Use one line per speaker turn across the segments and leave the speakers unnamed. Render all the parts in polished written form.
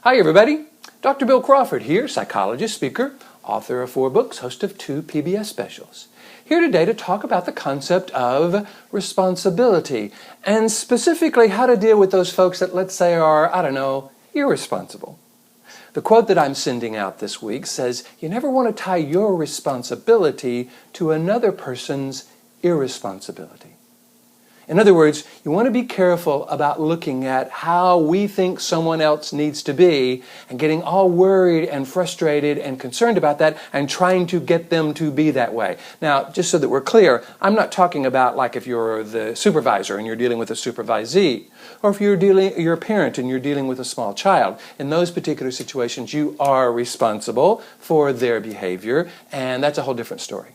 Hi everybody, Dr. Bill Crawford here, psychologist, speaker, author of 4 books, host of 2 PBS specials. Here today to talk about the concept of responsibility and specifically how to deal with those folks that, let's say, are, irresponsible. The quote that I'm sending out this week says, you never want to tie your responsibility to another person's irresponsibility. In other words, you want to be careful about looking at how we think someone else needs to be and getting all worried and frustrated and concerned about that and trying to get them to be that way. Now, just so that we're clear, I'm not talking about like if you're the supervisor and you're dealing with a supervisee, or if you're a parent and you're dealing with a small child. In those particular situations, you are responsible for their behavior, and that's a whole different story.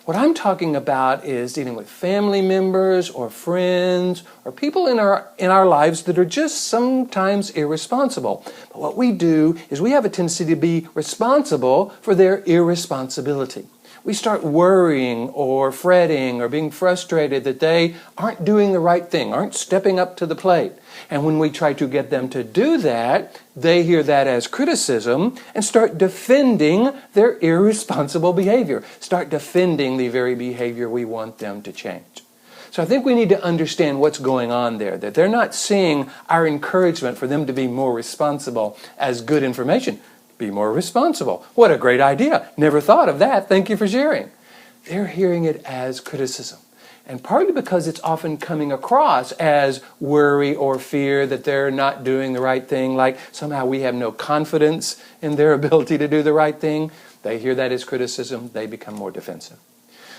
What I'm talking about is dealing with family members or friends or people in our lives that are just sometimes irresponsible. But what we do is we have a tendency to be responsible for their irresponsibility. We start worrying or fretting or being frustrated that they aren't doing the right thing, aren't stepping up to the plate. And when we try to get them to do that, they hear that as criticism and start defending their irresponsible behavior, start defending the very behavior we want them to change. So I think we need to understand what's going on there, that they're not seeing our encouragement for them to be more responsible as good information. Be more responsible. What a great idea. Never thought of that. Thank you for sharing. They're hearing it as criticism. And partly because it's often coming across as worry or fear that they're not doing the right thing, like somehow we have no confidence in their ability to do the right thing. They hear that as criticism. They become more defensive.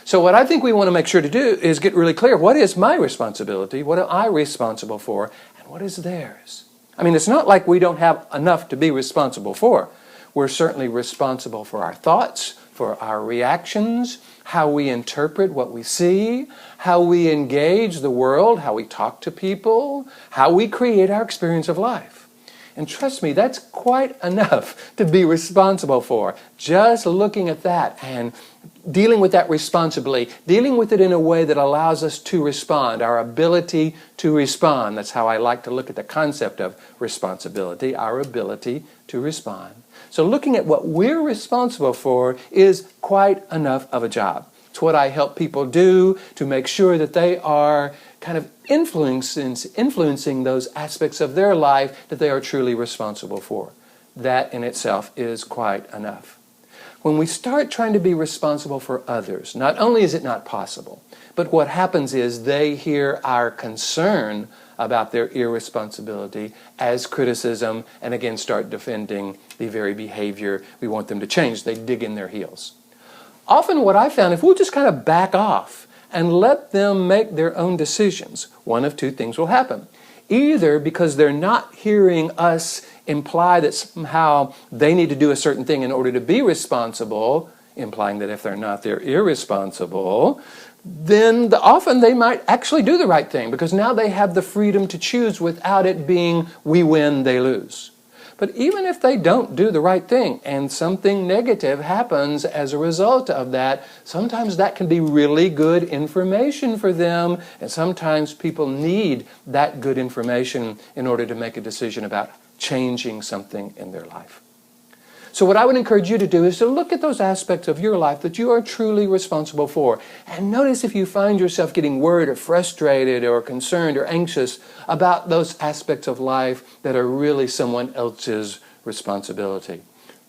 So what I think we want to make sure to do is get really clear. What is my responsibility? What am I responsible for? And what is theirs? I mean, it's not like we don't have enough to be responsible for. We're certainly responsible for our thoughts, for our reactions, how we interpret what we see, how we engage the world, how we talk to people, how we create our experience of life. And trust me, that's quite enough to be responsible for. Just looking at that and dealing with that responsibly, dealing with it in a way that allows us to respond, our ability to respond. That's how I like to look at the concept of responsibility, our ability to respond. So looking at what we're responsible for is quite enough of a job. It's what I help people do to make sure that they are kind of influencing those aspects of their life that they are truly responsible for. That in itself is quite enough. When we start trying to be responsible for others, not only is it not possible, but what happens is they hear our concern about their irresponsibility as criticism and again start defending the very behavior we want them to change. They dig in their heels. Often what I found, if we'll just kind of back off and let them make their own decisions, one of 2 things will happen. Either because they're not hearing us imply that somehow they need to do a certain thing in order to be responsible, implying that if they're not, they're irresponsible, then often they might actually do the right thing because now they have the freedom to choose without it being we win, they lose. But even if they don't do the right thing and something negative happens as a result of that, sometimes that can be really good information for them, and sometimes people need that good information in order to make a decision about changing something in their life. So what I would encourage you to do is to look at those aspects of your life that you are truly responsible for. And notice if you find yourself getting worried or frustrated or concerned or anxious about those aspects of life that are really someone else's responsibility.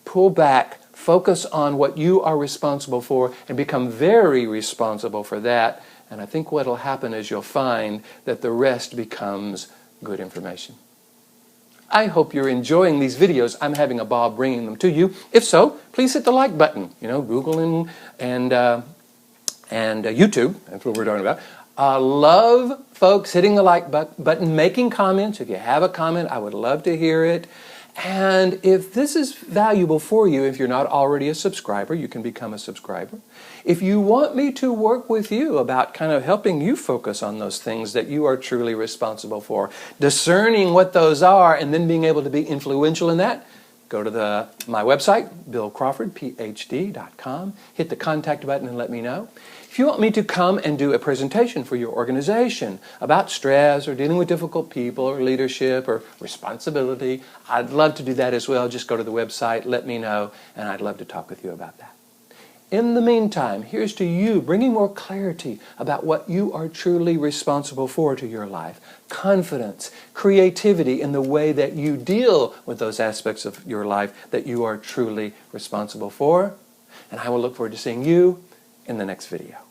Pull back, focus on what you are responsible for, and become very responsible for that. And I think what will happen is you'll find that the rest becomes good information. I hope you're enjoying these videos. I'm having a ball bringing them to you. If so, please hit the like button. Google and YouTube, that's what we're talking about. Love folks hitting the like button, making comments. If you have a comment, I would love to hear it. And if this is valuable for you, if you're not already a subscriber, you can become a subscriber. If you want me to work with you about kind of helping you focus on those things that you are truly responsible for, discerning what those are and then being able to be influential in that, go to my website, billcrawfordphd.com, hit the contact button and let me know. If If you want me to come and do a presentation for your organization about stress or dealing with difficult people or leadership or responsibility, I'd love to do that as well. Just go to the website, let me know, and I'd love to talk with you about that. In the meantime, here's to you bringing more clarity about what you are truly responsible for to your life. Confidence, creativity in the way that you deal with those aspects of your life that you are truly responsible for. And I will look forward to seeing you in the next video.